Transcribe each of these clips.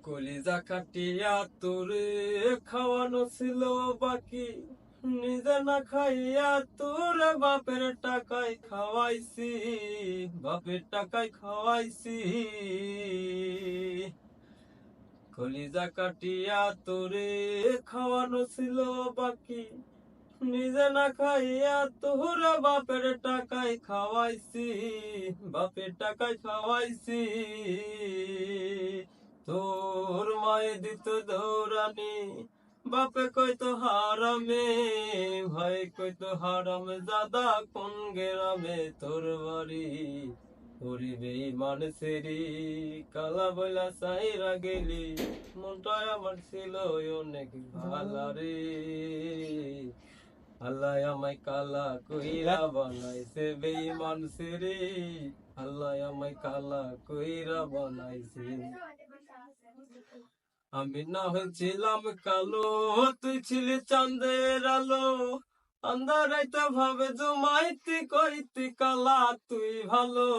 কলিজা কাটিয়া তোরে খাওয়ানো ছিল বাকি, নিজে না খাইয়া তোরে বাপের টাকায় খাওয়াইছি, বাপের টাকায় খাওয়াইছি। কলিজা কাটিয়া তোরে খাওয়ানো ছিল বাকি, নিজে না খাইয়া তোরে বাপের টাকায় খাওয়াইছি, বাপের টাকায় খাওয়াইছি। তোর মায়ে দিত দৌড়ানি, বাপে কইতো হারামে, ভাই কইতো হারামে, দাদা কোন গেরামে তোর বাড়ি। ওরে বেঈমান সেরি কালা বইলা সাইরা গেলি, মনটা আমার ছিল অনেক ভালা রে। আল্লাহ আমায় কালা কইরা বানাইছে বেঈমান সেরি, আল্লাহ আমায় কালা কইরা বানাইছে। আমি না হয়েছিলাম কালো, তুই ছিলি চাঁদের আলো, আন্ধারাইতে ভাবে জমাইতি কইতি কালা তুই ভালো,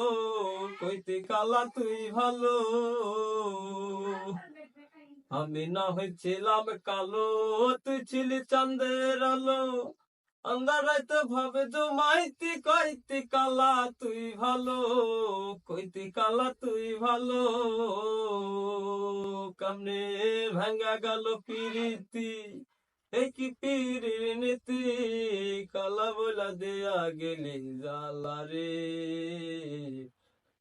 কইতি কালা তুই ভালো। আমি না হয়েছিলাম কালো, তুই ছিলি চাঁদের আলো, আন্ধারাইতে ভাবে জমাইতি কইতি কালা তুই ভালো, কইতি কালা তুই ভালো। কামনে ভাঙ্গা গেল পিরিতি, এই কি পীরের নীতি, কালা বলা দেয়া গেলি জালা রে।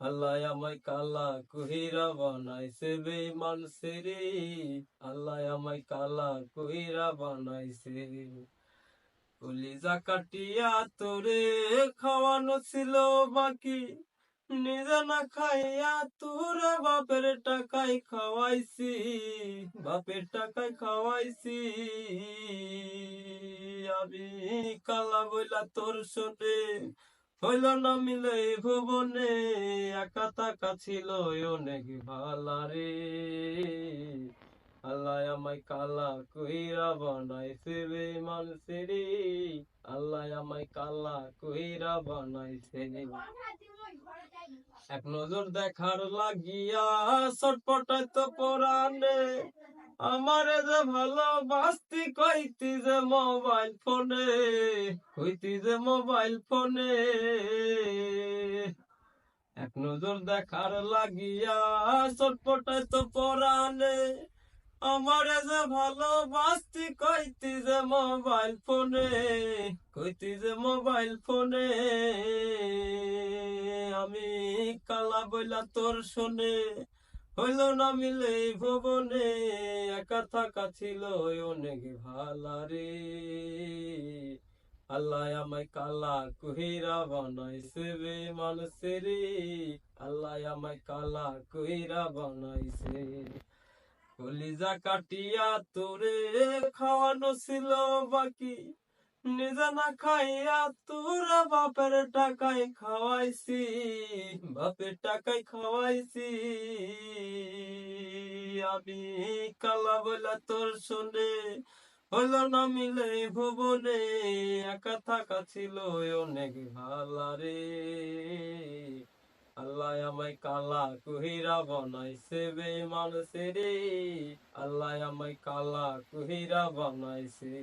আল্লাহ আমায় কালা কইরা বানাইছে বেঈমান সেরি, আল্লাহ আমায় কালা কইরা বানাইছে। কলিজা কাটিয়া তোরে খাওয়ানো ছিল বাকি, নিজে না খাইয়া তোরে বাপের টাকায় খাওয়াইছি, বাপের টাকায় খাওয়াইছি। আমি কালা বইলা তোর শোনে হইল না মিলে ভুবনে, একা তাকা ছিল অনেক ভালা রে। আল্লাহ আমায় কালা কইরা বানাইছে বেঈমান সেরি, আল্লাহ আমায় কালা কইরা বানাইছে। এক নজর দেখার লাগিয়া ছটপটায় তো পরাণে, আমারে যে ভালোবাসতি কইতি যে মোবাইল ফোনে, কইতি যে মোবাইল ফোনে। এক নজর দেখার লাগিয়া ছটপটায় তো পরাণে, আমারে যে ভালোবাসতি কইতি যে মোবাইল ফোনে, কইতি যে মোবাইল ফোনে। আমি কালা বইলা তোর শোনে হইল না মিলে ভুবনে, একা থাকা ছিল অনেক ভালা রে। আল্লাহ আমায় কালা কইরা বানাইছে বেঈমান সেরি, আল্লাহ আমায় কালা কইরা বানাইছে। কলিজা কাটিয়া তোরে খাওয়ানো ছিল বাকি, নিজে না খাইয়া তোরা বাপের টাকায় খাওয়াইছি, বাপের টাকায় খাওয়াইছি। আমি কালা বলা তোর শোনে হইল না মিলে ভুবনে, একা থাকা ছিল অনেক ভালা রে। আল্লাহ আমায় কালা কইরা বানাইছে বেঈমান সেরি, আল্লাহ আমায় কালা কইরা বানাইছে।